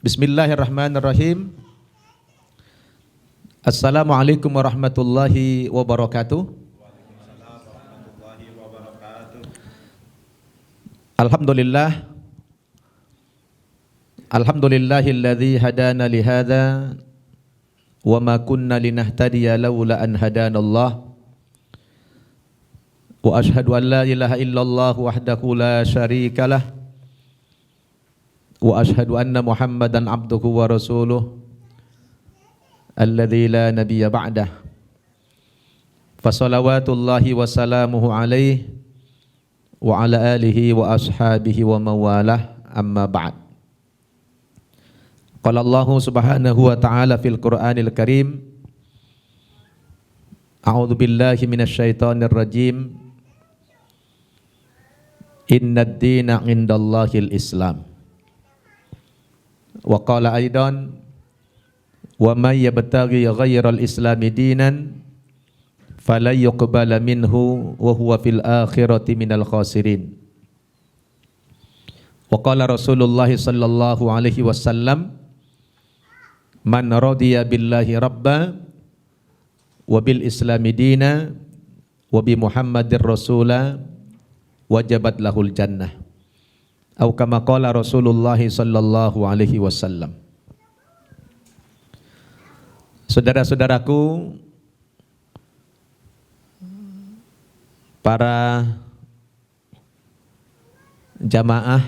Bismillahirrahmanirrahim. Assalamualaikum warahmatullahi wabarakatuh. Alhamdulillah. Alhamdulillahilladzi hadana lihadza wa ma kunna linahtadiya laula an hadanallah. Wa ashhadu an la ilaha illallah wahdahu la syarikalah. Wa ashhadu anna Muhammadan abduhu wa rasuluh alladzi la nabiyya ba'dah. Fa salawatullahi wa salamuhu alaihi wa ala alihi wa ashabihi wa mawalah, amma ba'd. Qala Allahu subhanahu wa ta'ala fil Qur'anil Karim, a'udzu billahi minasy syaithanir rajim. Innad dina 'indallahil Islam. Wa qala aidan, wa may yabtaghi ghairal islami dinan fala yuqbala minhu wa huwa fil akhirati minal khasirin. Wa qala Rasulullah sallallahu alaihi wasallam, man radiya billahi rabba wa bil islami dina wa bi Muhammadir rasula wajabat lahul jannah. Atau kama qala Rasulullah sallallahu alaihi wasallam. Saudara-saudaraku, para jamaah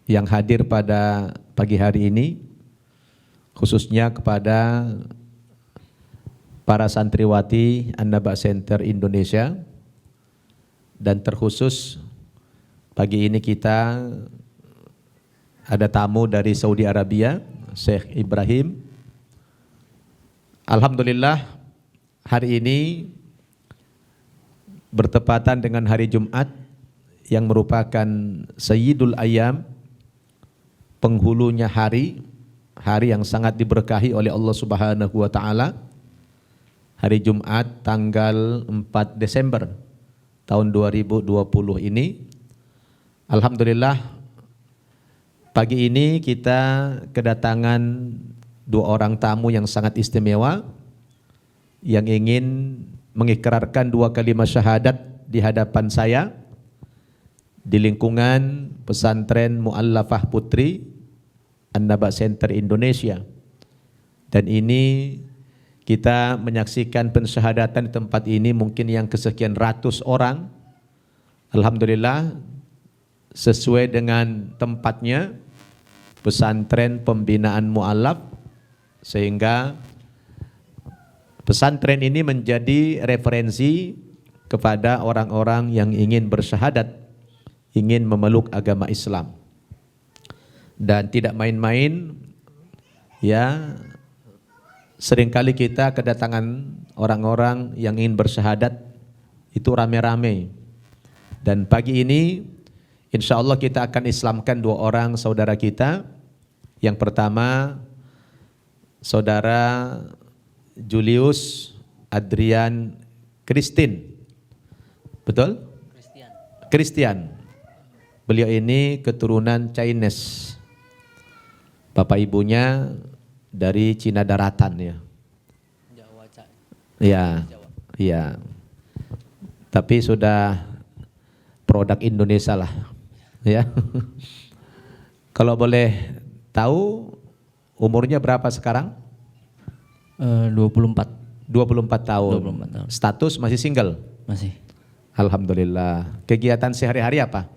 yang hadir pada pagi hari ini, khususnya kepada para santriwati An-Naba Center Indonesia, dan terkhusus pagi ini kita ada tamu dari Saudi Arabia, Syekh Ibrahim. Alhamdulillah, hari ini bertepatan dengan hari Jumat yang merupakan Sayyidul Ayyam, penghulunya hari yang sangat diberkahi oleh Allah Subhanahu wa taala. Hari Jumat tanggal 4 Desember tahun 2020 ini. Alhamdulillah, pagi ini kita kedatangan dua orang tamu yang sangat istimewa yang ingin mengikrarkan dua kalimat syahadat di hadapan saya di lingkungan pesantren Mu'allafah Putri An-Naba Center Indonesia. Dan ini kita menyaksikan pensyahadatan di tempat ini mungkin yang kesekian ratus orang. Alhamdulillah, sesuai dengan tempatnya, pesantren pembinaan mu'allaf, sehingga pesantren ini menjadi referensi kepada orang-orang yang ingin bersyahadat, ingin memeluk agama Islam. Dan tidak main-main, ya, seringkali kita kedatangan orang-orang yang ingin bersyahadat itu rame-rame. Dan pagi ini insya Allah kita akan islamkan dua orang saudara kita. Yang pertama, saudara Julius Adrian Christine. Betul? Christian. Beliau ini keturunan Chinese. Bapak ibunya dari Cina daratan, ya. Jawa. Iya. Iya. Tapi sudah produk Indonesia lah, ya. Kalau boleh tahu umurnya berapa sekarang? 24. 24 tahun. 24 tahun. Status masih single? Masih. Alhamdulillah. Kegiatan sehari-hari apa?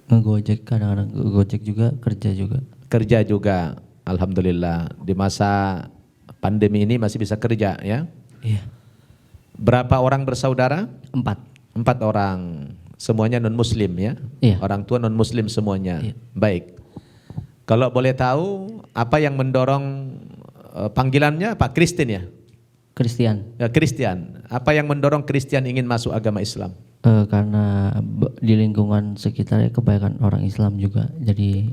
Ngegojek, kadang-kadang ngegojek juga, kerja juga. Kerja juga. Alhamdulillah. Di masa pandemi ini masih bisa kerja, ya? Iya. Berapa orang bersaudara? 4. 4 orang. Semuanya non-muslim, ya? Iya. Orang tua non-muslim semuanya. Iya. Baik. Kalau boleh tahu, apa yang mendorong panggilannya Pak Christine, ya? Christian. Ya, Christian. Apa yang mendorong Christian ingin masuk agama Islam? Karena di lingkungan sekitarnya kebanyakan orang Islam juga, jadi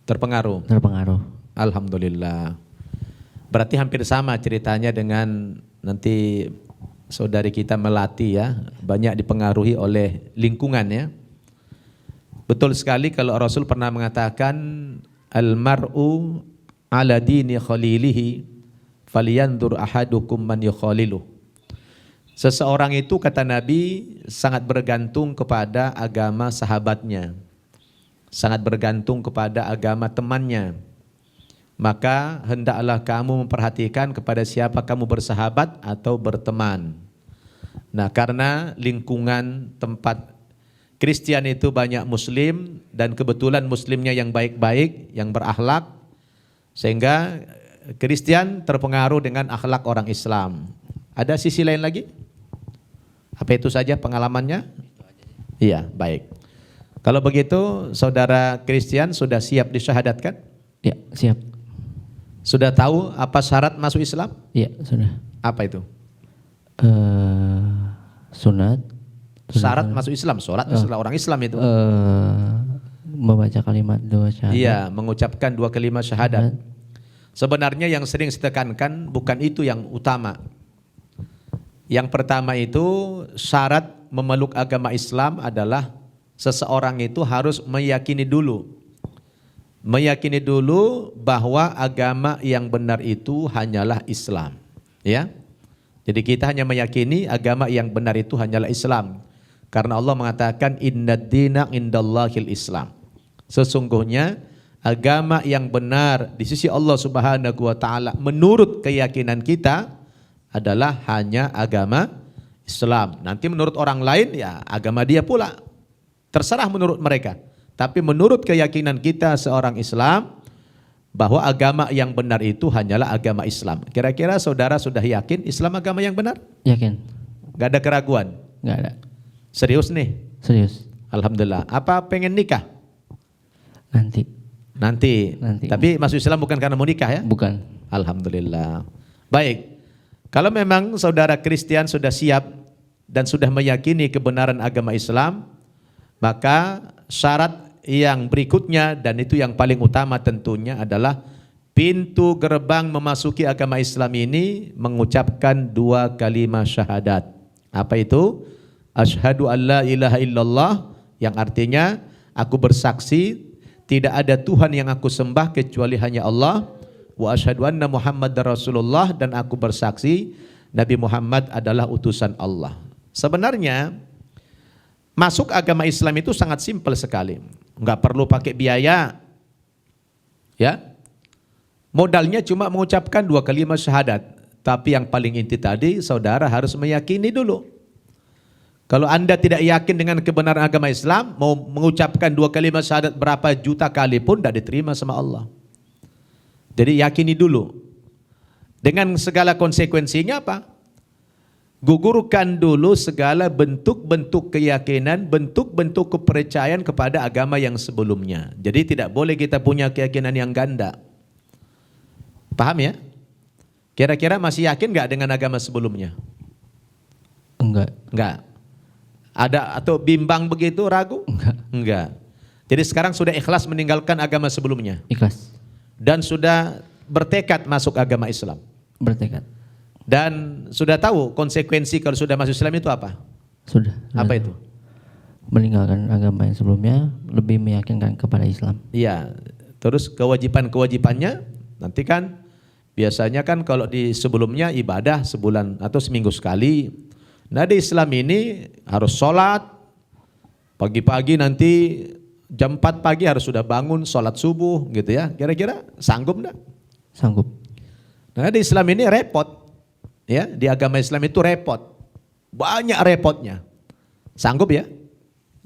Terpengaruh? terpengaruh. Alhamdulillah. Berarti hampir sama ceritanya dengan nanti saudari kita melati ya, banyak dipengaruhi oleh lingkungan ya. Betul sekali kalau Rasul pernah mengatakan al-mar'u ala dini khalilihi falyanzur ahadukum man yukhalilu. Seseorang itu kata Nabi sangat bergantung kepada agama sahabatnya, sangat bergantung kepada agama temannya. Maka hendaklah kamu memperhatikan kepada siapa kamu bersahabat atau berteman. Nah, karena lingkungan tempat Kristen itu banyak muslim dan kebetulan muslimnya yang baik-baik, yang berakhlak, sehingga Kristen terpengaruh dengan akhlak orang Islam. Ada sisi lain lagi? Apa itu saja pengalamannya? Iya, baik. Kalau begitu, saudara Kristen sudah siap disyahadatkan? Ya, siap. Sudah tahu apa syarat masuk Islam? Ya, sudah. Apa itu? Sunat. Syarat masuk Islam, sholat setelah orang Islam itu. Membaca kalimat dua syahadat. Iya, mengucapkan 2 kalimat syahadat. Sebenarnya yang sering ditekankan bukan itu yang utama. Yang pertama itu syarat memeluk agama Islam adalah seseorang itu harus meyakini dulu bahwa agama yang benar itu hanyalah Islam. Ya, jadi kita hanya meyakini agama yang benar itu hanyalah Islam. Karena Allah mengatakan innad dina indallahil Islam. Sesungguhnya agama yang benar di sisi Allah Subhanahu wa taala menurut keyakinan kita adalah hanya agama Islam. Nanti menurut orang lain ya agama dia pula. Terserah menurut mereka. Tapi menurut keyakinan kita seorang Islam bahwa agama yang benar itu hanyalah agama Islam. Kira-kira saudara sudah yakin Islam agama yang benar? Yakin. Gak ada keraguan? Gak ada. Serius nih? Serius. Alhamdulillah. Apa pengen nikah? Nanti. Tapi masuk Islam bukan karena mau nikah ya? Bukan. Alhamdulillah. Baik. Kalau memang saudara Kristen sudah siap dan sudah meyakini kebenaran agama Islam, maka syarat yang berikutnya dan itu yang paling utama tentunya adalah pintu gerbang memasuki agama Islam ini mengucapkan 2 kalimat syahadat. Apa itu? Asyhadu an la ilaha illallah, yang artinya aku bersaksi tidak ada Tuhan yang aku sembah kecuali hanya Allah, wa asyhadu anna Muhammadar Rasulullah, dan aku bersaksi Nabi Muhammad adalah utusan Allah. Sebenarnya masuk agama Islam itu sangat simpel sekali. Enggak perlu pakai biaya. Ya. Modalnya cuma mengucapkan 2 kalimat syahadat. Tapi yang paling inti tadi saudara harus meyakini dulu. Kalau Anda tidak yakin dengan kebenaran agama Islam, mau mengucapkan 2 kalimat syahadat berapa juta kali pun tidak diterima sama Allah. Jadi yakini dulu. Dengan segala konsekuensinya apa? Gugurkan dulu segala bentuk-bentuk keyakinan, bentuk-bentuk kepercayaan kepada agama yang sebelumnya. Jadi tidak boleh kita punya keyakinan yang ganda. Paham ya? Kira-kira masih yakin gak dengan agama sebelumnya? Enggak. Ada atau bimbang begitu, ragu? Enggak. Jadi sekarang sudah ikhlas meninggalkan agama sebelumnya? Ikhlas. Dan sudah bertekad masuk agama Islam? Bertekad. Dan sudah tahu konsekuensi kalau sudah masuk Islam itu apa? Sudah. Apa itu? Meninggalkan agama yang sebelumnya, lebih meyakinkan kepada Islam. Iya. Terus kewajiban-kewajibannya nanti kan biasanya kan kalau di sebelumnya ibadah sebulan atau seminggu sekali. Nah di Islam ini harus sholat pagi-pagi, nanti jam 4 pagi harus sudah bangun sholat subuh gitu ya. Kira-kira sanggup enggak? Sanggup. Nah di Islam ini repot. Ya, di agama Islam itu repot. Banyak repotnya. Sanggup ya?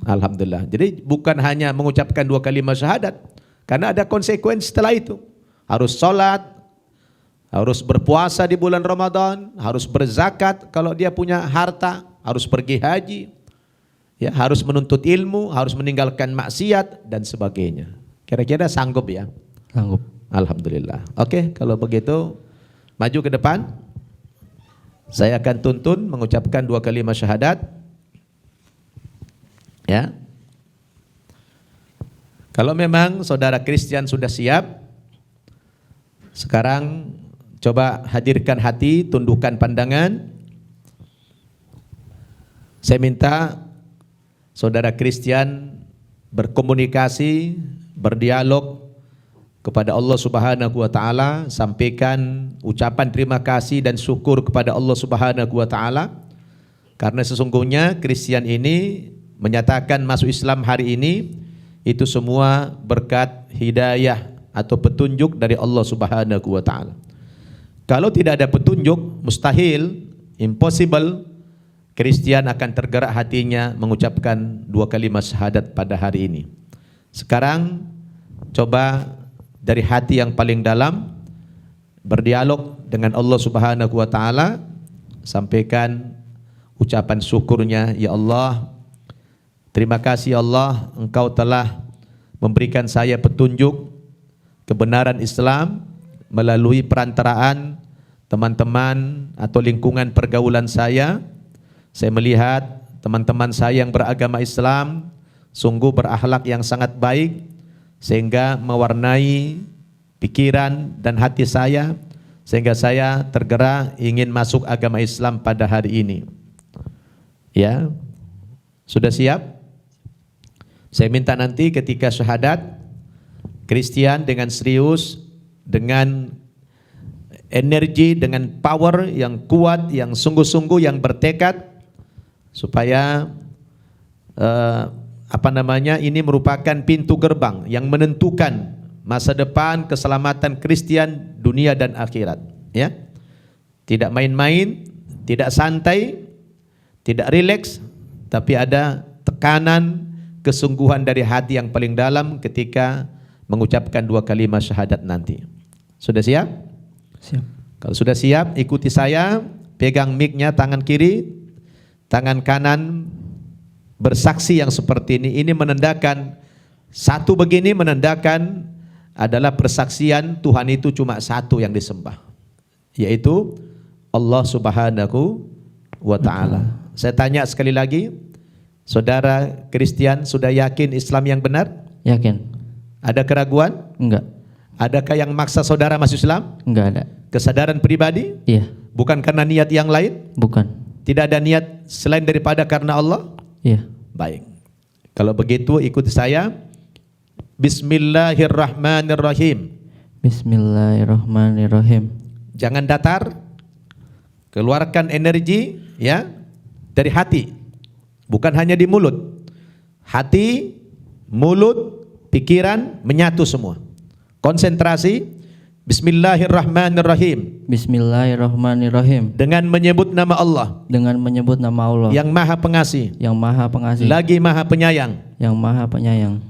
Alhamdulillah. Jadi bukan hanya mengucapkan 2 kalimat syahadat, karena ada konsekuensi setelah itu. Harus sholat, harus berpuasa di bulan Ramadan, harus berzakat kalau dia punya harta, harus pergi haji, ya, harus menuntut ilmu, harus meninggalkan maksiat dan sebagainya. Kira-kira sanggup ya? Sanggup. Alhamdulillah. Oke, kalau begitu maju ke depan. Saya akan tuntun mengucapkan 2 kalimat syahadat. Ya. Kalau memang saudara Kristen sudah siap, sekarang coba hadirkan hati, tundukkan pandangan. Saya minta saudara Kristen berkomunikasi, berdialog kepada Allah Subhanahu wa taala, sampaikan ucapan terima kasih dan syukur kepada Allah Subhanahu wa taala karena sesungguhnya Kristen ini menyatakan masuk Islam hari ini itu semua berkat hidayah atau petunjuk dari Allah Subhanahu wa taala. Kalau tidak ada petunjuk, mustahil, impossible Kristen akan tergerak hatinya mengucapkan 2 kalimat syahadat pada hari ini. Sekarang coba dari hati yang paling dalam berdialog dengan Allah Subhanahu wa taala, sampaikan ucapan syukurnya, ya Allah, terima kasih Allah, Engkau telah memberikan saya petunjuk kebenaran Islam melalui perantaraan teman-teman atau lingkungan pergaulan saya. Saya melihat teman-teman saya yang beragama Islam sungguh berakhlak yang sangat baik sehingga mewarnai pikiran dan hati saya sehingga saya tergerak ingin masuk agama Islam pada hari ini. Ya, sudah siap? Saya minta nanti ketika syahadat Kristen dengan serius, dengan energi, dengan power yang kuat, yang sungguh-sungguh, yang bertekad supaya ini merupakan pintu gerbang yang menentukan masa depan keselamatan Kristen dunia dan akhirat, ya. Tidak main-main, tidak santai, tidak rileks, tapi ada tekanan kesungguhan dari hati yang paling dalam ketika mengucapkan 2 kalimat syahadat nanti. Sudah siap? Siap. Kalau sudah siap, ikuti saya, pegang mic-nya tangan kiri, tangan kanan bersaksi yang seperti ini. Ini menandakan satu begini, menandakan adalah persaksian Tuhan itu cuma satu yang disembah, yaitu Allah Subhanahu wa taala. Saya tanya sekali lagi, saudara Kristen sudah yakin Islam yang benar? Yakin. Ada keraguan? Enggak. Adakah yang maksa saudara masuk Islam? Enggak ada. Kesadaran pribadi? Iya. Bukan karena niat yang lain? Bukan. Tidak ada niat selain daripada karena Allah? Iya. Baik. Kalau begitu ikuti saya. Bismillahirrahmanirrahim. Bismillahirrahmanirrahim. Jangan datar. Keluarkan energi, ya, dari hati. Bukan hanya di mulut. Hati, mulut, pikiran menyatu semua. Konsentrasi. Bismillahirrahmanirrahim. Bismillahirrahmanirrahim. Dengan menyebut nama Allah. Dengan menyebut nama Allah. Yang Maha Pengasih. Yang Maha Pengasih. Lagi Maha Penyayang. Yang Maha Penyayang.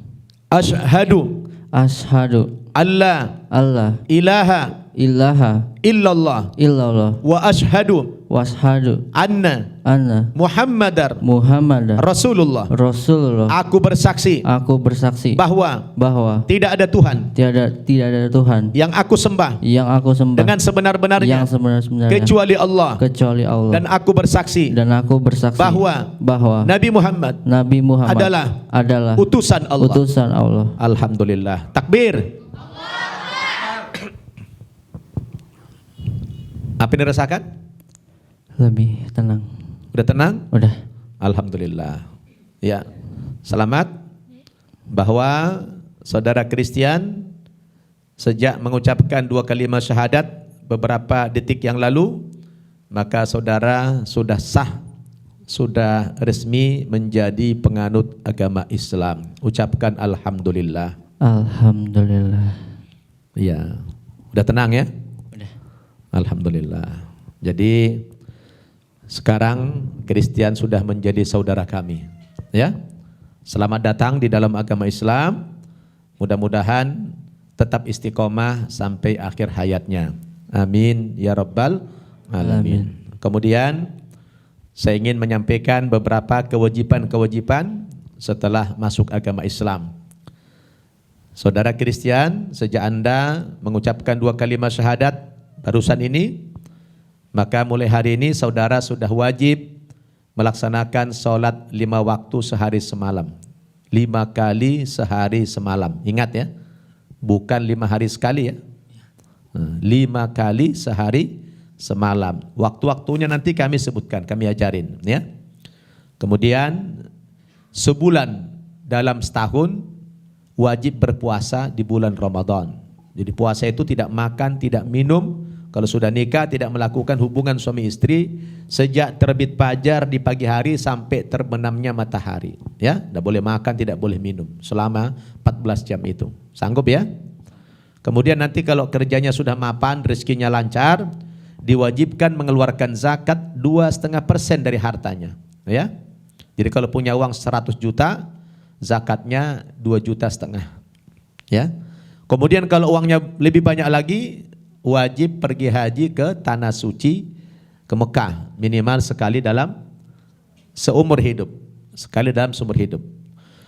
Asyhadu. Asyhadu. Allah. Allah. Ilaha. Ilaha. Illallah. Illallah. Wa asyhadu. Washhadu. Anna. Anna. Muhammadar. Muhammadar. Rasulullah. Rasulullah. Aku bersaksi. Aku bersaksi. Bahwa. Tidak ada Tuhan. Tidak ada Tuhan. Yang aku sembah. Yang aku sembah. Dengan sebenar-benarnya. Yang sebenar-benarnya. Kecuali Allah. Kecuali Allah. Dan aku bersaksi. Bahwa. Nabi Muhammad. Adalah. Utusan Allah. Utusan Allah. Alhamdulillah. Takbir. Apa yang dirasakan? Lebih tenang. Udah tenang? Udah. Alhamdulillah. Ya. Selamat bahwa saudara Kristen sejak mengucapkan 2 kalimat syahadat beberapa detik yang lalu, maka saudara sudah sah, sudah resmi menjadi penganut agama Islam. Ucapkan alhamdulillah. Alhamdulillah. Ya. Udah tenang ya? Alhamdulillah. Jadi sekarang Kristen sudah menjadi saudara kami, ya. Selamat datang di dalam agama Islam. Mudah-mudahan tetap istiqomah sampai akhir hayatnya. Amin ya rabbal alamin. Kemudian saya ingin menyampaikan beberapa kewajiban-kewajiban setelah masuk agama Islam. Saudara Kristen, sejak Anda mengucapkan 2 kalimat syahadat barusan ini, maka mulai hari ini saudara sudah wajib melaksanakan sholat 5 waktu sehari semalam. 5 kali sehari semalam. Ingat ya, bukan 5 hari sekali ya. 5 kali sehari semalam. Waktu-waktunya nanti kami sebutkan, kami ajarin ya. Kemudian sebulan dalam setahun wajib berpuasa di bulan Ramadan. Jadi puasa itu tidak makan, tidak minum. Kalau sudah nikah tidak melakukan hubungan suami istri sejak terbit fajar di pagi hari sampai terbenamnya matahari. Ya, tidak boleh makan, tidak boleh minum selama 14 jam itu. Sanggup ya? Kemudian nanti kalau kerjanya sudah mapan, rezekinya lancar, diwajibkan mengeluarkan zakat 2,5% dari hartanya. Ya, jadi kalau punya uang 100 juta, zakatnya 2,5 juta. Ya. Kemudian kalau uangnya lebih banyak lagi, wajib pergi haji ke tanah suci, ke Mekah, minimal sekali dalam seumur hidup. Sekali dalam seumur hidup.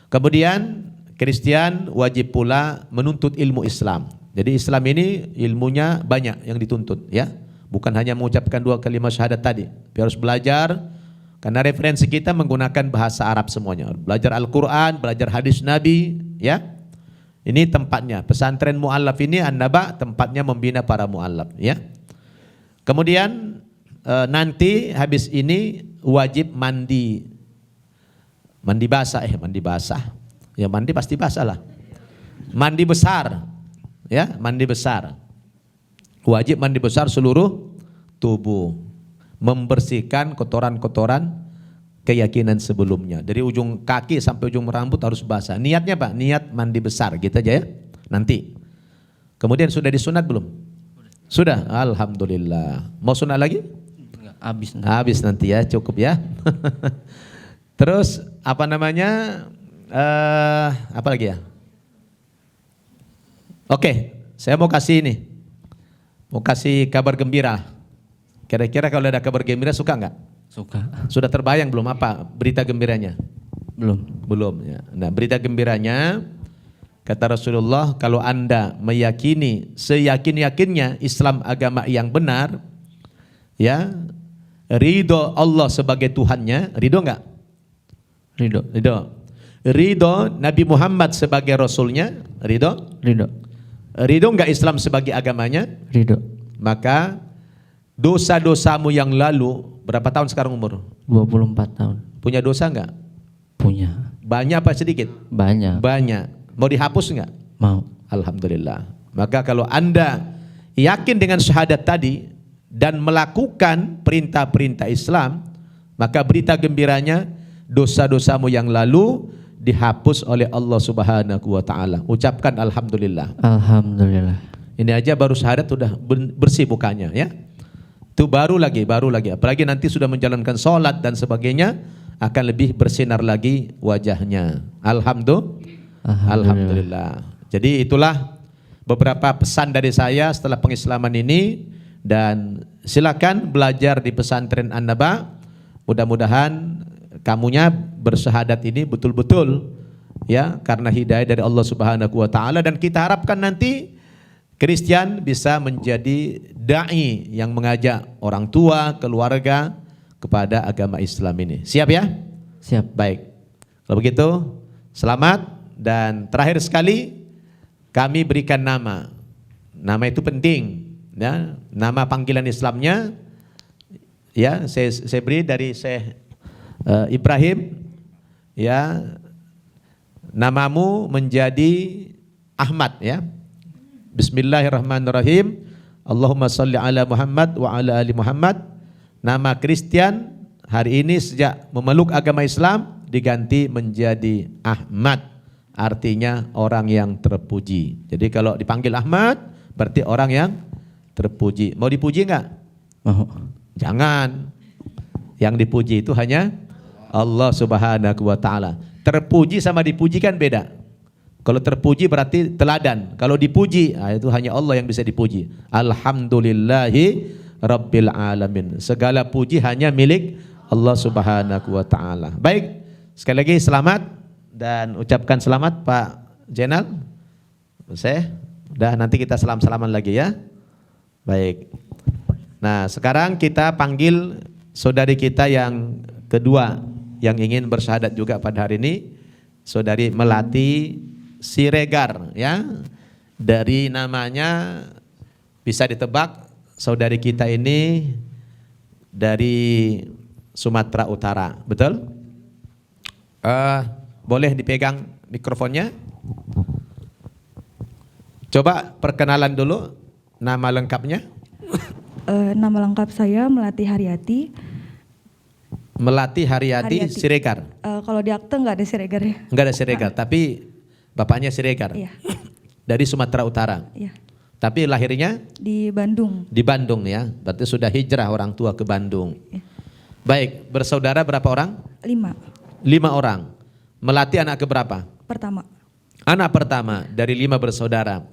Kemudian Kristen wajib pula menuntut ilmu Islam. Jadi Islam ini ilmunya banyak yang dituntut, ya. Bukan hanya mengucapkan 2 kalimat syahadat tadi. Tapi harus belajar, karena referensi kita menggunakan bahasa Arab semuanya. Belajar Al-Quran, belajar hadis Nabi, ya. Ini tempatnya. Pesantren Mu'allaf ini An-Naba tempatnya membina para mu'allaf, ya. Kemudian nanti habis ini wajib mandi. Mandi basah, mandi basah. Ya mandi pasti basah lah. Mandi besar. Ya, mandi besar. Wajib mandi besar seluruh tubuh. Membersihkan kotoran-kotoran keyakinan sebelumnya. Dari ujung kaki sampai ujung rambut harus basah. Niatnya Pak, niat mandi besar gitu aja ya. Nanti. Kemudian sudah disunat belum? Sudah. Alhamdulillah. Mau sunat lagi? Habis nanti. Habis nanti ya, cukup ya. Terus apa namanya? Apa lagi ya? Oke, saya mau kasih ini. Mau kasih kabar gembira. Kira-kira kalau ada kabar gembira suka nggak? Suka. Sudah terbayang belum apa berita gembiranya? Belum. Belum ya. Nah, berita gembiranya kata Rasulullah, kalau Anda meyakini seyakin-yakinnya Islam agama yang benar, ya, ridho Allah sebagai Tuhannya, ridho enggak? Ridho. Ridho. Ridho Nabi Muhammad sebagai Rasulnya, ridho? Ridho. Ridho enggak Islam sebagai agamanya? Ridho. Maka dosa-dosamu yang lalu, berapa tahun sekarang umur? 24 tahun. Punya dosa enggak? Punya. Banyak apa sedikit? Banyak. Banyak. Mau dihapus enggak? Mau. Alhamdulillah. Maka kalau Anda yakin dengan syahadat tadi dan melakukan perintah-perintah Islam, maka berita gembiranya dosa-dosamu yang lalu dihapus oleh Allah Subhanahu wa taala. Ucapkan alhamdulillah. Alhamdulillah. Ini aja baru syahadat sudah bersih mukanya ya. Itu baru lagi. Apalagi nanti sudah menjalankan sholat dan sebagainya, akan lebih bersinar lagi wajahnya. Alhamdulillah. Jadi itulah beberapa pesan dari saya setelah pengislaman ini, dan silakan belajar di pesantren An-Naba. Mudah-mudahan kamunya bersyahadat ini betul-betul ya karena hidayah dari Allah Subhanahu wa taala, dan kita harapkan nanti Kristen bisa menjadi dai yang mengajak orang tua, keluarga kepada agama Islam ini. Siap ya? Siap. Baik. Kalau begitu, selamat, dan terakhir sekali kami berikan nama. Nama itu penting, ya. Nama panggilan Islamnya ya saya beri dari Syekh Ibrahim, ya. Namamu menjadi Ahmad ya. Bismillahirrahmanirrahim. Allahumma salli ala Muhammad wa ala ali Muhammad. Nama Kristen hari ini sejak memeluk agama Islam diganti menjadi Ahmad. Artinya orang yang terpuji. Jadi kalau dipanggil Ahmad berarti orang yang terpuji. Mau dipuji enggak? Mau. Jangan. Yang dipuji itu hanya Allah Subhanahu wa taala. Terpuji sama dipuji kan beda. Kalau terpuji berarti teladan. Kalau dipuji, itu hanya Allah yang bisa dipuji. Alhamdulillahi Rabbil Alamin. Segala puji hanya milik Allah Subhanahu wa taala. Baik, sekali lagi selamat, dan ucapkan selamat Pak Jenal. Udah, nanti kita salam-salaman lagi ya. Baik. Nah, sekarang kita panggil saudari kita yang kedua yang ingin bersyahadat juga pada hari ini, Saudari Melati Siregar ya. Dari namanya bisa ditebak saudari kita ini dari Sumatera Utara, betul? Boleh dipegang mikrofonnya? Coba perkenalan dulu, nama lengkapnya. Nama lengkap saya Melati Haryati. Melati Haryati Haryati. Siregar. Kalau di akte nggak ada Siregar ya? Enggak ada Siregar, tapi bapaknya Siregar. Iya. Dari Sumatera Utara. Iya. Tapi lahirnya Di Bandung. di Bandung ya. Berarti sudah hijrah orang tua ke Bandung. Iya. Baik, bersaudara berapa orang? 5. 5 orang. Melati anak keberapa? Pertama. Anak pertama dari 5 bersaudara.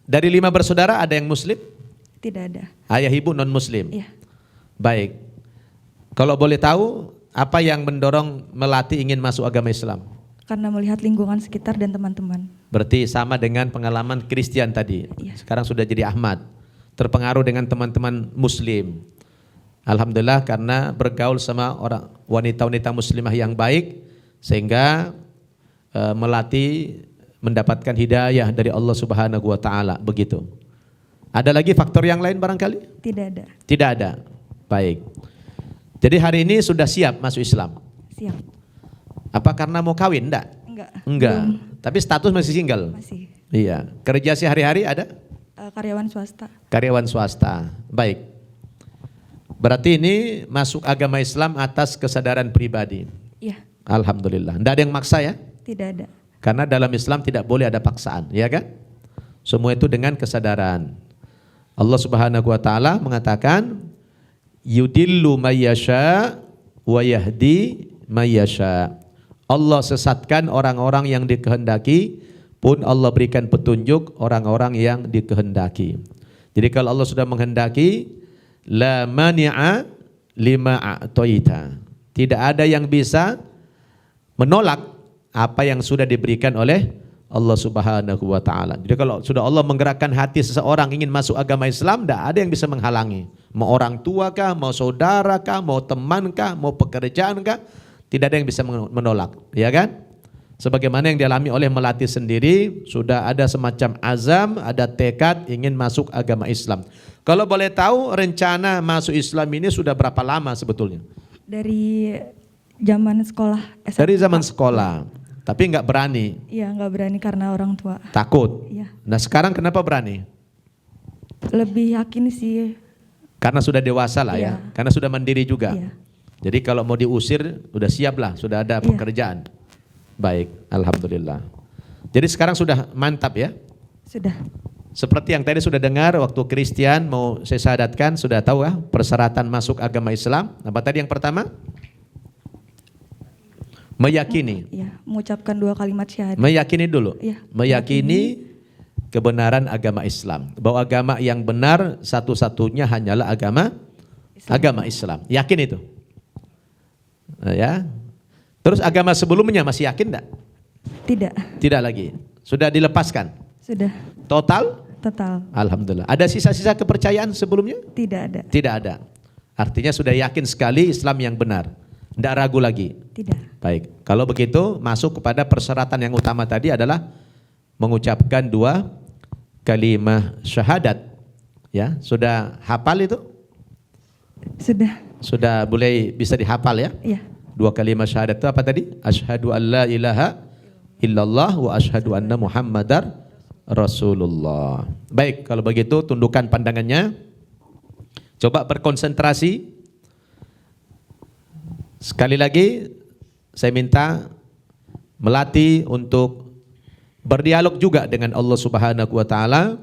Dari 5 bersaudara ada yang muslim? Tidak ada. Ayah ibu non muslim? Iya. Baik. Kalau boleh tahu apa yang mendorong Melati ingin masuk agama Islam? Karena melihat lingkungan sekitar dan teman-teman. Berarti sama dengan pengalaman Kristen tadi. Iya. Sekarang sudah jadi Ahmad. Terpengaruh dengan teman-teman muslim. Alhamdulillah karena bergaul sama orang wanita-wanita muslimah yang baik sehingga Melati mendapatkan hidayah dari Allah Subhanahu wa taala, begitu. Ada lagi faktor yang lain barangkali? Tidak ada. Tidak ada. Baik. Jadi hari ini sudah siap masuk Islam. Siap. Apa karena mau kawin? Enggak. Enggak. Tapi status masih single. Masih. Iya. Kerja sehari-hari ada? Karyawan swasta. Karyawan swasta. Baik. Berarti ini masuk agama Islam atas kesadaran pribadi. Iya. Alhamdulillah. Tidak ada yang maksa ya? Tidak ada. Karena dalam Islam tidak boleh ada paksaan, ya kan? Semua itu dengan kesadaran. Allah Subhanahu wa taala mengatakan yudillu mayyasha wa yahdi mayyasha. Allah sesatkan orang-orang yang dikehendaki, pun Allah berikan petunjuk orang-orang yang dikehendaki. Jadi kalau Allah sudah menghendaki, la mani'a lima a'taita. Tidak ada yang bisa menolak apa yang sudah diberikan oleh Allah Subhanahu wa taala. Jadi kalau sudah Allah menggerakkan hati seseorang ingin masuk agama Islam, tidak ada yang bisa menghalangi. Mau orang tua kah, mau saudara kah, mau teman kah, mau pekerjaan kah, tidak ada yang bisa menolak, ya kan? Sebagaimana yang dialami oleh Melati sendiri, sudah ada semacam azam, ada tekad ingin masuk agama Islam. Kalau boleh tahu rencana masuk Islam ini sudah berapa lama sebetulnya? Dari zaman sekolah SMA. Dari zaman sekolah. Tapi nggak berani. Iya, nggak berani karena orang tua. Takut. Iya. Nah sekarang kenapa berani? Lebih yakin sih. Karena sudah dewasa lah ya. Iya. Karena sudah mandiri juga. Iya. Jadi kalau mau diusir udah siap lah, sudah ada Iya. pekerjaan. Baik, alhamdulillah. Jadi sekarang sudah mantap ya. Sudah. Seperti yang tadi sudah dengar waktu Kristen mau saya syahadatkan, sudah tahu ya persyaratan masuk agama Islam. Apa tadi yang pertama? Meyakini. Iya, mengucapkan 2 kalimat syahadat. Meyakini dulu. Iya. Meyakini kebenaran agama Islam. Bahwa agama yang benar satu-satunya hanyalah agama Islam. Yakin itu? Ya. Terus agama sebelumnya masih yakin enggak? Tidak. Tidak lagi. Sudah dilepaskan? Sudah. Total? Total. Alhamdulillah. Ada sisa-sisa kepercayaan sebelumnya? Tidak ada. Tidak ada. Artinya sudah yakin sekali Islam yang benar. Tidak ragu lagi. Tidak. Baik. Kalau begitu masuk kepada persyaratan yang utama tadi adalah mengucapkan 2 kalimat syahadat. Ya, sudah hafal itu? Sudah. Sudah boleh bisa dihafal ya? Iya. 2 kalimat syahadat itu apa tadi? Asyhadu an la ilaha illallah wa asyhadu anna Muhammadar Rasulullah. Baik, kalau begitu tundukkan pandangannya. Coba berkonsentrasi. Sekali lagi saya minta Melati untuk berdialog juga dengan Allah Subhanahu wa taala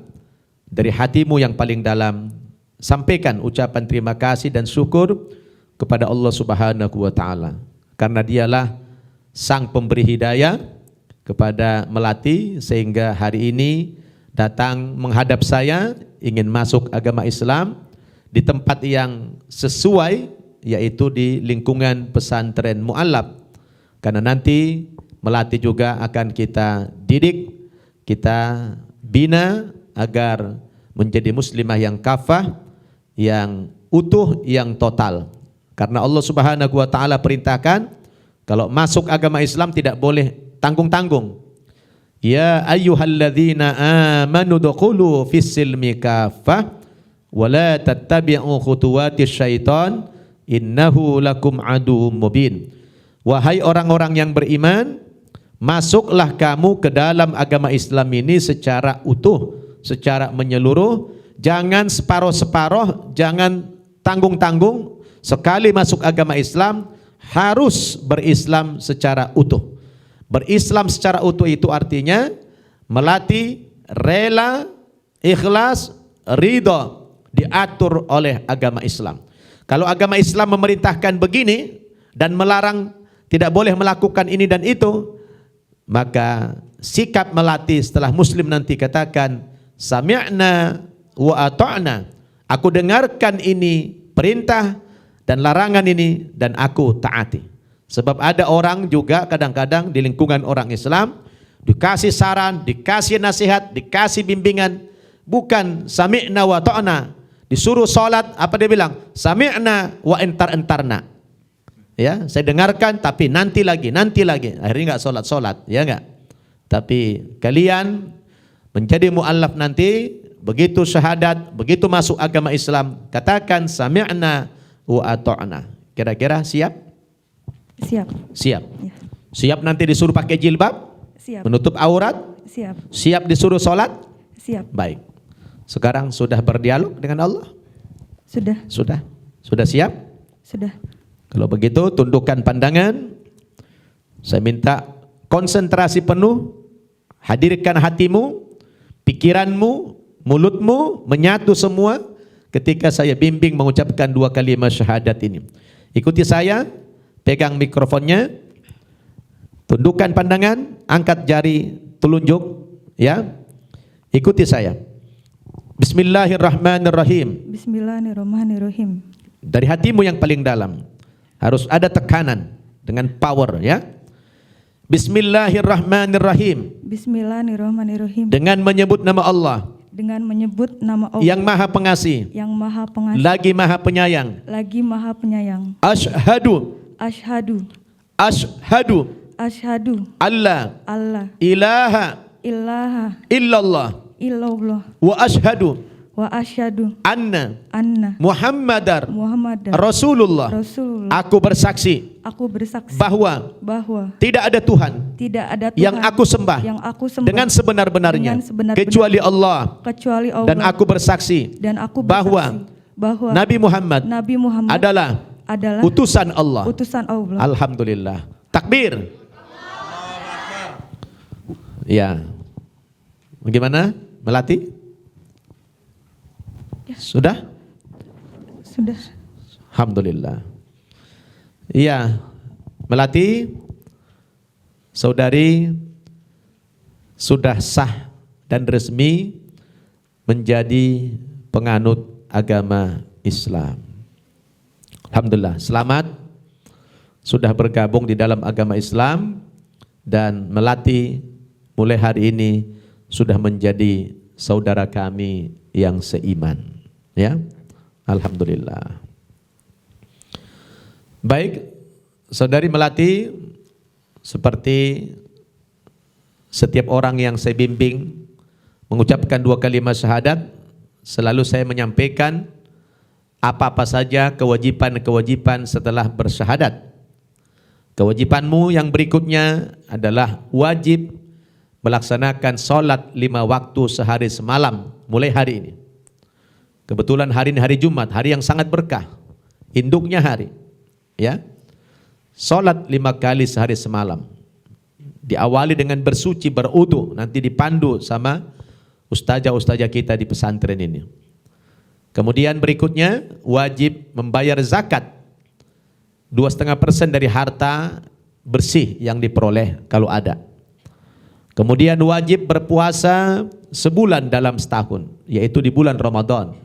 dari hatimu yang paling dalam. Sampaikan ucapan terima kasih dan syukur kepada Allah Subhanahu wa taala karena dialah sang pemberi hidayah kepada Melati sehingga hari ini datang menghadap saya ingin masuk agama Islam di tempat yang sesuai, yaitu di lingkungan pesantren Mu'allab. Karena nanti Melati juga akan kita didik, kita bina agar menjadi muslimah yang kafah, yang utuh, yang total. Karena Allah Subhanahu wa taala perintahkan kalau masuk agama Islam tidak boleh tanggung-tanggung. Ya ayyuhalladzina amanu dukhulu fis-silmi kaffah wa la tattabi'u khutuwatis syaitan innahu lakum aduwwum mubin. wahai orang-orang yang beriman, masuklah kamu ke dalam agama Islam ini secara utuh, secara menyeluruh, jangan separoh-separoh, jangan tanggung-tanggung. Sekali masuk agama Islam harus berislam secara utuh. Berislam secara utuh itu artinya melatih, rela, ikhlas, ridho, diatur oleh agama Islam. Kalau agama Islam memerintahkan begini dan melarang tidak boleh melakukan ini dan itu, maka sikap melatih setelah muslim nanti katakan sami'na wa ata'na, aku dengarkan ini perintah dan larangan ini dan aku taati. Sebab ada orang juga kadang-kadang di lingkungan orang Islam dikasih saran, dikasih nasihat, dikasih bimbingan, bukan sami'na wa ta'na. Disuruh sholat, apa dia bilang? Sami'na wa entar-entarna. Ya, saya dengarkan tapi nanti lagi. Akhirnya enggak sholat-sholat, ya enggak? Tapi kalian menjadi mu'allaf nanti, begitu syahadat, begitu masuk agama Islam, katakan sami'na wa ata'na. Kira-kira siap? Siap. Siap. Ya. Siap nanti disuruh pakai jilbab? Siap. Menutup aurat? Siap. Siap disuruh sholat? Siap. Baik. Sekarang sudah berdialog dengan Allah? Sudah. Sudah? Sudah siap? Sudah. Kalau begitu tundukkan pandangan. Saya minta konsentrasi penuh. Hadirkan hatimu, pikiranmu, mulutmu menyatu semua ketika saya bimbing mengucapkan 2 kalimat syahadat ini. Ikuti saya, pegang mikrofonnya, tundukkan pandangan, angkat jari telunjuk, ya. Ikuti saya. Bismillahirrahmanirrahim. Bismillahirrahmanirrahim. Dari hatimu yang paling dalam harus ada tekanan dengan power, ya. Bismillahirrahmanirrahim. Bismillahirrahmanirrahim. Dengan menyebut nama Allah Dengan menyebut nama Allah yang Maha Pengasih, yang Maha Pengasih, lagi Maha Penyayang. lagi Maha Penyayang. Asyhadu Asyhadu Asyhadu Asyhadu alla Allah ilaha ilaha illallah illallah wa asyhadu wa asyhadu anna anna Muhammadar Muhammadan Rasulullah. Rasulullah. Aku bersaksi Aku bersaksi bahwa bahwa tidak ada Tuhan tidak ada Tuhan yang aku sembah yang aku sembah dengan sebenar-benarnya dengan sebenar-benarnya kecuali Allah, kecuali Allah, dan aku bersaksi dan aku bahwa bersaksi bahwa Nabi Muhammad Nabi Muhammad adalah utusan Allah. utusan Allah. Alhamdulillah. Takbir. Ya. Bagaimana? Melati? Sudah? Sudah. Alhamdulillah. Iya. Melati, saudari sudah sah dan resmi menjadi penganut agama Islam. Alhamdulillah, selamat sudah bergabung di dalam agama Islam, dan Melati mulai hari ini sudah menjadi saudara kami yang seiman. Ya, alhamdulillah. Baik, saudari Melati, seperti setiap orang yang saya bimbing mengucapkan 2 kalimat syahadat, selalu saya menyampaikan apa-apa saja kewajiban-kewajiban setelah bersyahadat. Kewajibanmu yang berikutnya adalah wajib melaksanakan sholat 5 waktu sehari semalam mulai hari ini. Kebetulan hari ini hari Jumat, hari yang sangat berkah, induknya hari, ya. Sholat 5 kali sehari semalam, diawali dengan bersuci, berudu, nanti dipandu sama ustazah-ustazah kita di pesantren ini. Kemudian berikutnya wajib membayar zakat 2,5% dari harta bersih yang diperoleh kalau ada. Kemudian wajib berpuasa sebulan dalam setahun, yaitu di bulan Ramadan,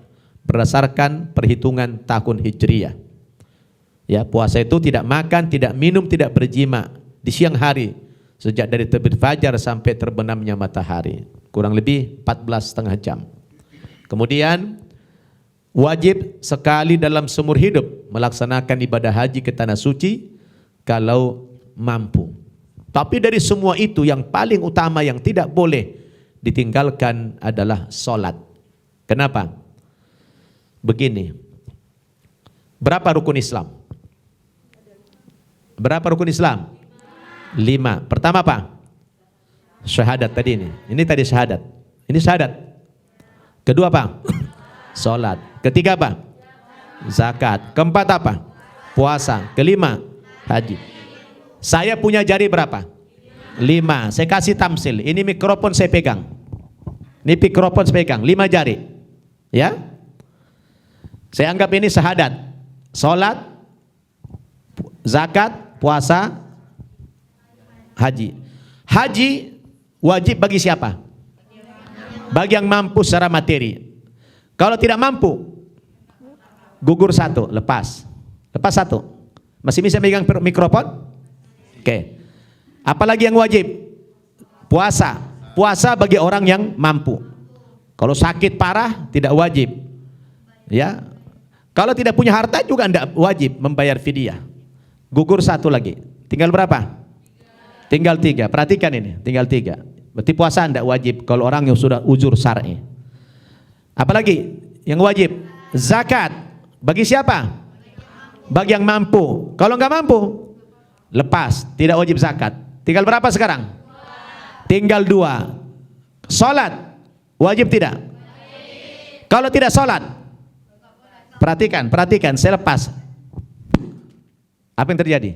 berdasarkan perhitungan tahun Hijriyah. Ya, puasa itu tidak makan, tidak minum, tidak berjima di siang hari, sejak dari terbit fajar sampai terbenamnya matahari, kurang lebih 14,5 jam. Kemudian wajib sekali dalam seumur hidup melaksanakan ibadah haji ke tanah suci kalau mampu. Tapi dari semua itu yang paling utama yang tidak boleh ditinggalkan adalah sholat. Kenapa? Begini, berapa rukun Islam? Berapa rukun Islam? 5. Pertama apa? Syahadat tadi ini. Ini tadi syahadat. Ini syahadat. Kedua apa? Salat. Ketiga apa? Zakat. Keempat apa? Puasa. Kelima, haji. Saya punya jari berapa? 5. Saya kasih tamsil. Ini mikrofon saya pegang. Ini mikrofon saya pegang. 5 jari. Ya? Saya anggap ini syahadat. Salat, zakat, puasa, haji. Haji wajib bagi siapa? Bagi yang mampu secara materi. Kalau tidak mampu, gugur 1, lepas. Lepas 1. Masih bisa megang mikrofon? Oke. Apalagi yang wajib? Puasa. Puasa bagi orang yang mampu. Kalau sakit parah tidak wajib. Ya. Kalau tidak punya harta juga tidak wajib membayar fidyah. Gugur 1 lagi. Tinggal berapa? Tinggal 3. Perhatikan ini, tinggal 3. Berarti puasa tidak wajib kalau orang yang sudah uzur syar'i. Apalagi yang wajib? Zakat. Bagi siapa? Bagi yang mampu. Kalau nggak mampu, lepas, tidak wajib zakat. Tinggal berapa sekarang? Tinggal 2. Salat wajib tidak? Kalau tidak salat, perhatikan, saya lepas. Apa yang terjadi?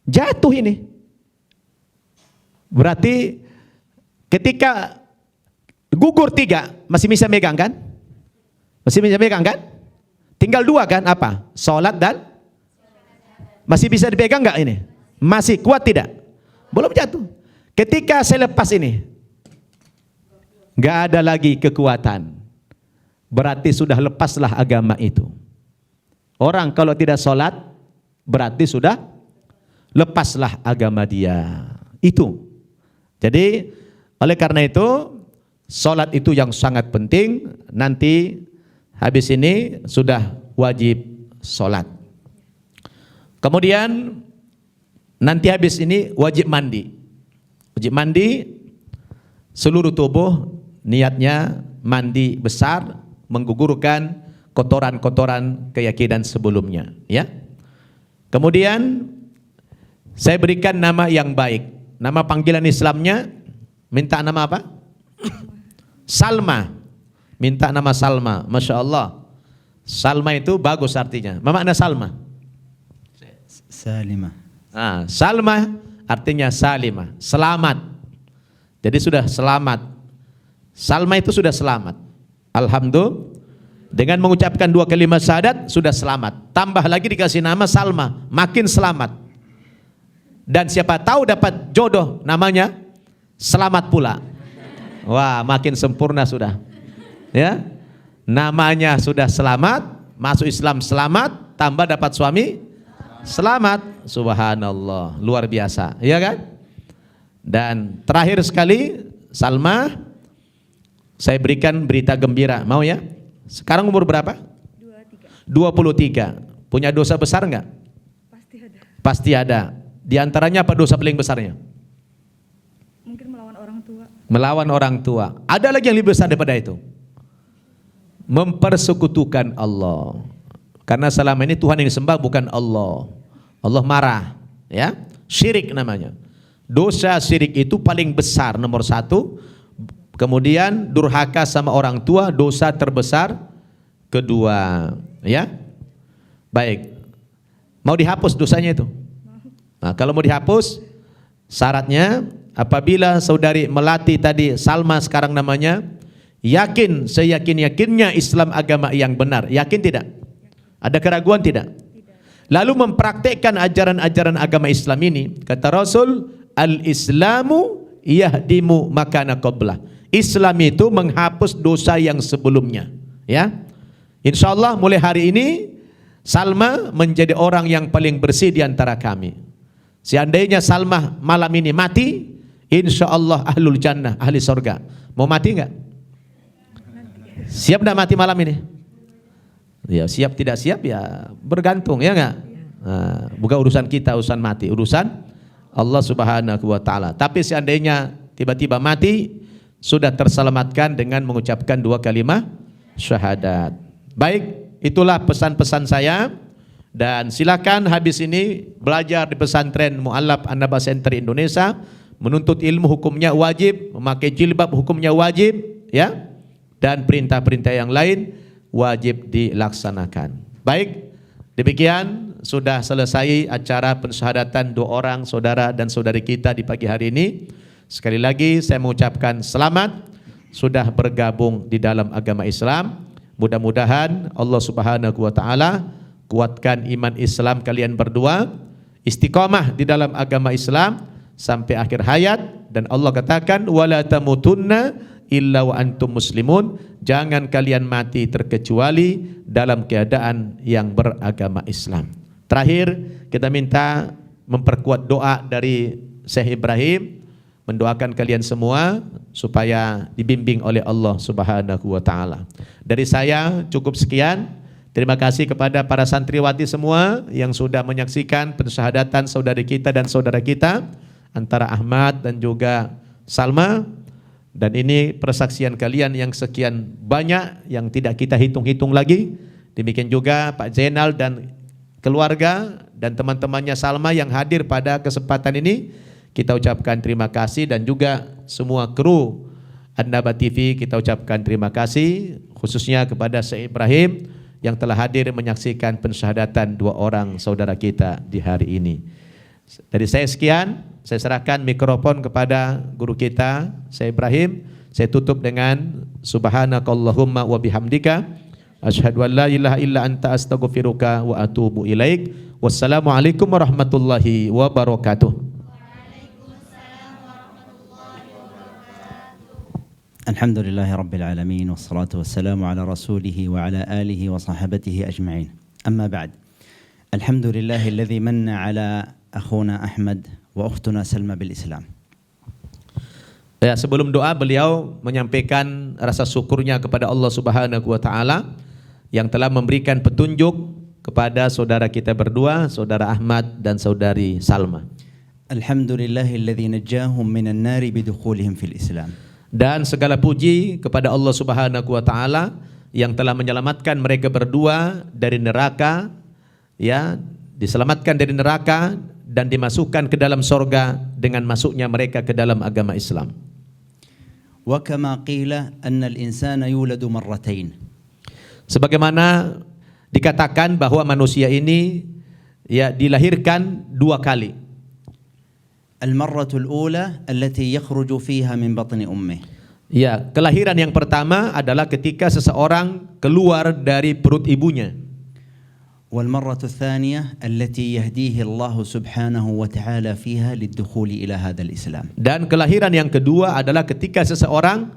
Jatuh ini. Berarti ketika gugur 3 masih bisa megang kan? Masih bisa megang kan? Tinggal 2 kan? Apa? Salat dan masih bisa dipegang nggak ini? Masih kuat tidak? Belum jatuh. Ketika saya lepas ini, nggak ada lagi kekuatan. Berarti sudah lepaslah agama itu. Orang kalau tidak salat, berarti sudah lepaslah agama dia. Itu. Jadi oleh karena itu salat itu yang sangat penting. Nanti habis ini sudah wajib salat. Kemudian nanti habis ini wajib mandi. Wajib mandi seluruh tubuh, niatnya mandi besar, menggugurkan kotoran-kotoran keyakinan sebelumnya, ya. Kemudian saya berikan nama yang baik. Nama panggilan Islamnya minta nama apa? Salma. Minta nama Salma. Masya Allah. Salma itu bagus artinya. Apa makna Salma? Salimah. Salma artinya salimah, selamat. Jadi sudah selamat. Salma itu sudah selamat. Alhamdulillah. Dengan mengucapkan 2 kalimat syahadat sudah selamat. Tambah lagi dikasih nama Salma, makin selamat. Dan siapa tahu dapat jodoh, namanya selamat pula. Wah, makin sempurna sudah. Ya. Namanya sudah selamat, masuk Islam selamat, tambah dapat suami selamat. Subhanallah, luar biasa, ya kan? Dan terakhir sekali, Salma, saya berikan berita gembira, mau ya? Sekarang umur berapa? 23. Punya dosa besar enggak? Pasti ada. Pasti ada. Di antaranya apa dosa paling besarnya? Mungkin melawan orang tua. Melawan orang tua. Ada lagi yang lebih besar daripada itu. Mempersekutukan Allah. Karena selama ini Tuhan yang disembah bukan Allah. Allah marah, ya. Syirik namanya. Dosa syirik itu paling besar, nomor 1. Kemudian durhaka sama orang tua, dosa terbesar kedua, ya. Baik. Mau dihapus dosanya itu? Nah, kalau mau dihapus, syaratnya apabila saudari melati tadi Salma sekarang namanya, yakin seyakin-yakinnya Islam agama yang benar. Yakin tidak? Ada keraguan tidak? Lalu mempraktekkan ajaran-ajaran agama Islam ini, kata Rasul, al-Islamu yahdimu makana qablah. Islam itu menghapus dosa yang sebelumnya, ya. Insyaallah mulai hari ini Salma menjadi orang yang paling bersih di antara kami. Seandainya Salma malam ini mati, insyaallah ahlul jannah, ahli surga. Mau mati enggak? Siap enggak mati malam ini? Ya, siap tidak siap ya bergantung, ya enggak? Nah, bukan urusan kita, urusan mati, urusan Allah Subhanahu wa taala. Tapi seandainya tiba-tiba mati, sudah terselamatkan dengan mengucapkan 2 kalimat syahadat. Baik, itulah pesan-pesan saya Dan silakan habis ini belajar di pesantren Mu'allaf An-Naba Center Indonesia. Menuntut ilmu hukumnya wajib, memakai jilbab hukumnya wajib, ya. Dan perintah-perintah yang lain wajib dilaksanakan. Baik, demikian sudah selesai acara pensyahadatan dua orang saudara dan saudari kita di pagi hari ini. Sekali lagi saya mengucapkan selamat sudah bergabung di dalam agama Islam. Mudah-mudahan Allah Subhanahu wa taala kuatkan iman Islam kalian berdua, istiqamah di dalam agama Islam sampai akhir hayat, dan Allah katakan wala tamutunna illa wa antum muslimun, jangan kalian mati terkecuali dalam keadaan yang beragama Islam. Terakhir kita minta memperkuat doa dari Syekh Ibrahim, mendoakan kalian semua supaya dibimbing oleh Allah Subhanahu wa taala. Dari saya cukup sekian. Terima kasih kepada para santriwati semua yang sudah menyaksikan pensyahadatan saudari kita dan saudara kita antara Ahmad dan juga Salma. Dan ini persaksian kalian yang sekian banyak yang tidak kita hitung-hitung lagi. Demikian juga Pak Zainal dan keluarga dan teman-temannya Salma yang hadir pada kesempatan ini. Kita ucapkan terima kasih, dan juga semua kru An-Naba TV kita ucapkan terima kasih, khususnya kepada Syekh Ibrahim yang telah hadir menyaksikan pensyahadatan dua orang saudara kita di hari ini. Dari saya sekian, saya serahkan mikrofon kepada guru kita, Syekh Ibrahim. Saya tutup dengan subhanakallahumma wa bihamdika asyhadu an la ilaha illa anta astaghfiruka wa atubu ilaik. Wassalamualaikum warahmatullahi wabarakatuh. الحمد لله رب العالمين والصلاة والسلام على رسوله وعلى آله وصحبته أجمعين. أما بعد، الحمد لله الذي من على أخونا أحمد وأختنا سلمى بالإسلام. Ya, sebelum doa beliau menyampaikan rasa syukurnya kepada Allah Subhanahu wa taala yang telah memberikan petunjuk kepada saudara kita berdua, saudara Ahmad dan saudari Salma. الحمد لله الذي نجاهم من النار بدخولهم في الإسلام. Dan segala puji kepada Allah Subhanahu wa taala yang telah menyelamatkan mereka berdua dari neraka, ya, diselamatkan dari neraka dan dimasukkan ke dalam sorga dengan masuknya mereka ke dalam agama Islam. وكما قيل أن الإنسان يولد مرتين. Sebagaimana dikatakan bahwa manusia ini ya dilahirkan dua kali. المرة الأولى التي يخرج فيها من بطن أمه. Ya, kelahiran yang pertama adalah ketika seseorang keluar dari perut ibunya. والمرة الثانية التي يهديه الله سبحانه وتعالى فيها للدخول إلى هذا الإسلام. Dan kelahiran yang kedua adalah ketika seseorang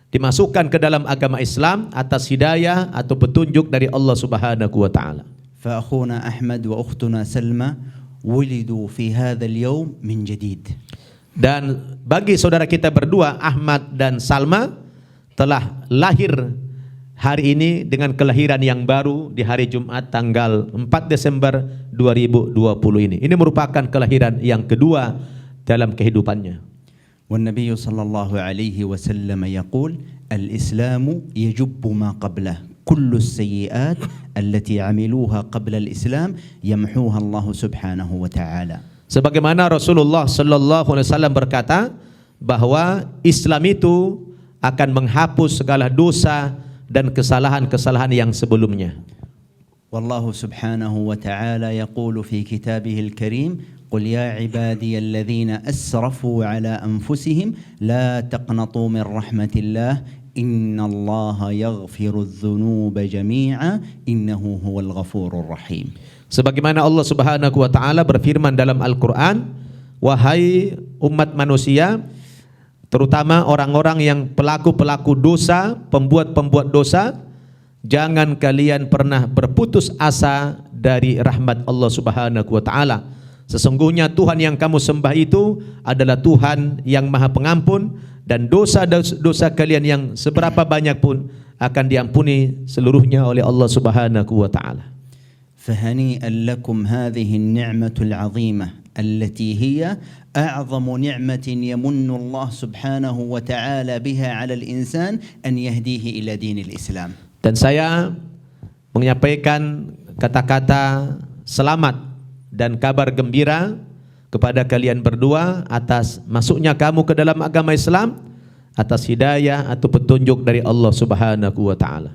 dimasukkan ke dalam agama Islam atas hidayah atau petunjuk dari Allah Subhanahu wa taala. فأخونا أحمد وأختنا سلمى ولدوا في هذا اليوم من جديد. Dan bagi saudara kita berdua Ahmad dan Salma telah lahir hari ini dengan kelahiran yang baru di hari Jumat tanggal 4 Desember 2020 ini. Ini merupakan kelahiran yang kedua dalam kehidupannya. والنبي صلى الله عليه وسلم يقول الإسلام يجب ما قبله كل السيئات التي عملوها قبل الإسلام يمحوها الله سبحانه وتعالى. Sebagaimana Rasulullah sallallahu alaihi wasallam berkata bahwa Islam itu akan menghapus segala dosa dan kesalahan-kesalahan yang sebelumnya. والله سبحانه وتعالى يقول في كتابه الكريم قل يا عبادي الذين أسرفوا على أنفسهم لا تقنطوا من رحمة الله إن الله يغفر الذنوب جميعا إنه هو الغفور الرحيم. Sebagaimana Allah Subhanahu wa taala berfirman dalam Al-Qur'an, wahai umat manusia, terutama orang-orang yang pelaku-pelaku dosa, pembuat-pembuat dosa, jangan kalian pernah berputus asa dari rahmat Allah Subhanahu wa taala. Sesungguhnya Tuhan yang kamu sembah itu adalah Tuhan yang Maha Pengampun, dan dosa-dosa kalian yang seberapa banyak pun akan diampuni seluruhnya oleh Allah Subhanahu wa taala. فهنيئا لكم هذه النعمة العظيمة التي هي أعظم نعمة يمن الله سبحانه وتعالى بها على الإنسان أن يهديه إلى دين الإسلام. Dan saya menyampaikan kata-kata selamat dan kabar gembira kepada kalian berdua atas masuknya kamu ke dalam agama Islam, atas hidayah atau petunjuk dari Allah Subhanahu wa taala.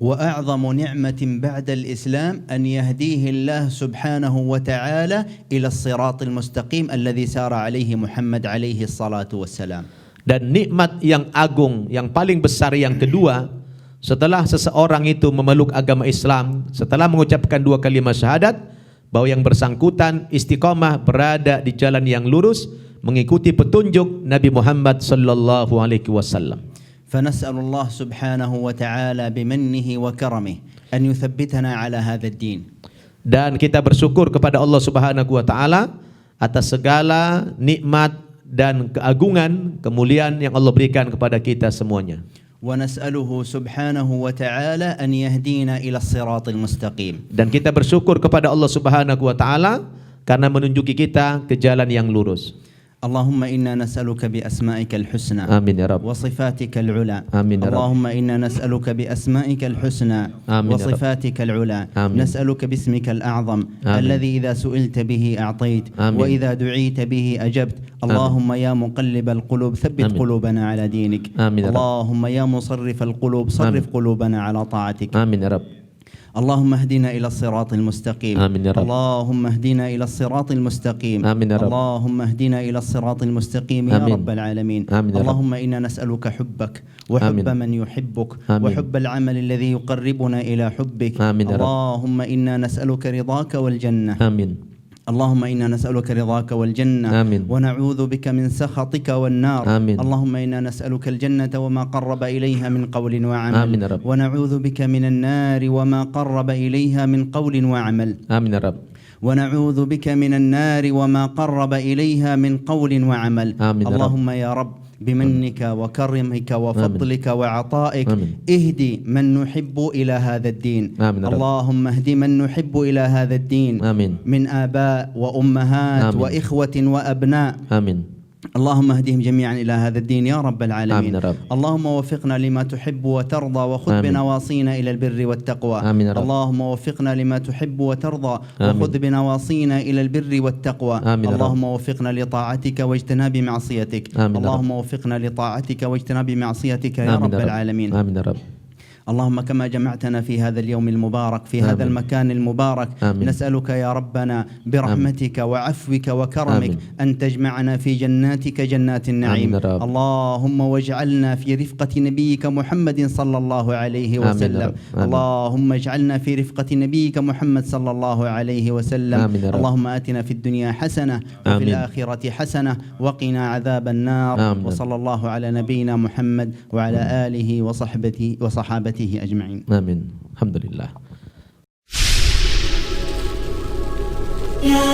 وأعظم نعمة بعد الإسلام أن يهديه الله سبحانه وتعالى إلى الصراط المستقيم الذي سار عليه محمد عليه الصلاة والسلام. Dan nikmat yang agung, yang paling besar yang kedua, setelah seseorang itu memeluk agama Islam, setelah mengucapkan 2 kalimat syahadat, bahwa yang bersangkutan istiqamah berada di jalan yang lurus, mengikuti petunjuk Nabi Muhammad sallallahu alaihi wasallam. فنسأل الله سبحانه وتعالى بمنه وكرمه أن يثبتنا على هذا الدين. Dan kita bersyukur kepada Allah Subhanahu wa taala atas segala nikmat dan keagungan, kemuliaan yang Allah berikan kepada kita semuanya. ونسأله سبحانه وتعالى أن يهدينا إلى الصراط المستقيم. Dan kita bersyukur kepada Allah Subhanahu wa taala karena menunjuki kita ke jalan yang lurus. اللهم إنا نسألك بأسمائك الحسنى Amin ya Rabb. وصفاتك العلى. آمين يا رب. اللهم إنا نسألك بأسمائك الحسنى آمين يا رب. وصفاتك العلى. آمين. نسألك باسمك الأعظم آمين. الذي إذا سئلت به أعطيت آمين. وإذا دعيت به أجبت. اللهم يا مقلب القلوب ثبت آمين. قلوبنا على دينك. آمين يا رب. اللهم يا مصرف القلوب صرف قلوبنا على طاعتك. Amin ya Rabb. اللهم اهدنا إلى الصراط المستقيم. آمين يا رب. اللهم اهدنا إلى الصراط المستقيم. آمين يا رب. اللهم اهدنا إلى الصراط المستقيم يا آمين. رب العالمين. آمين يا رب. اللهم إنا نسألك حبك وحب آمين. من يحبك آمين. وحب العمل الذي يقربنا إلى حبك. آمين يا رب. اللهم إنا نسألك رضاك والجنة. Amin. اللهم إنا نسألك رضاك والجنة. آمين. ونعوذ بك من سخطك والنار. آمين. اللهم إنا نسألك الجنة وما قرب إليها من قول وعمل. آمين يا رب. ونعوذ بك من النار وما قرب إليها من قول وعمل. Amin ya Rabb. ونعوذ بك من النار وما قرب إليها من قول وعمل. آمين يا رب. اللهم يا رب بمنك وكرمك وفضلك وعطائك آمين. اهدي من نحب إلى هذا الدين. آمين يا رب. اللهم اهد من نحب إلى هذا الدين Amin. من آباء وأمهات آمين. وإخوة وأبناء. Amin. اللهم اهدهم جميعا إلى هذا الدين يا رب العالمين. آمين يا رب. اللهم وفقنا لما تحب وترضى وخذ آمين. بنواصينا إلى البر والتقوى. آمين يا رب. اللهم وفقنا لما تحب وترضى آمين. وخذ بنواصينا إلى البر والتقوى. آمين يا رب. اللهم وفقنا لطاعتك واجتناب معصيتك. آمين يا رب. اللهم وفقنا لطاعتك واجتناب معصيتك يا Amin رب ya Rabb. العالمين. Amin ya Rabb. اللهم كما جمعتنا في هذا اليوم المبارك في هذا آمين. المكان المبارك آمين. نسألك يا ربنا برحمتك وعفوك وكرمك آمين. أن تجمعنا في جناتك جنات النعيم. آمين يا رب. اللهم واجعلنا في رفقة نبيك محمد صلى الله عليه آمين يا وسلم. رب. آمين. اللهم اجعلنا في رفقة نبيك محمد صلى الله عليه وسلم. آمين يا رب. اللهم آتنا في الدنيا حسنة وفي آمين. الآخرة حسنة وقنا عذاب النار. آمين. وصلى الله على نبينا محمد وعلى آله وصحابته أجمعين. Amin. Alhamdulillah. Ya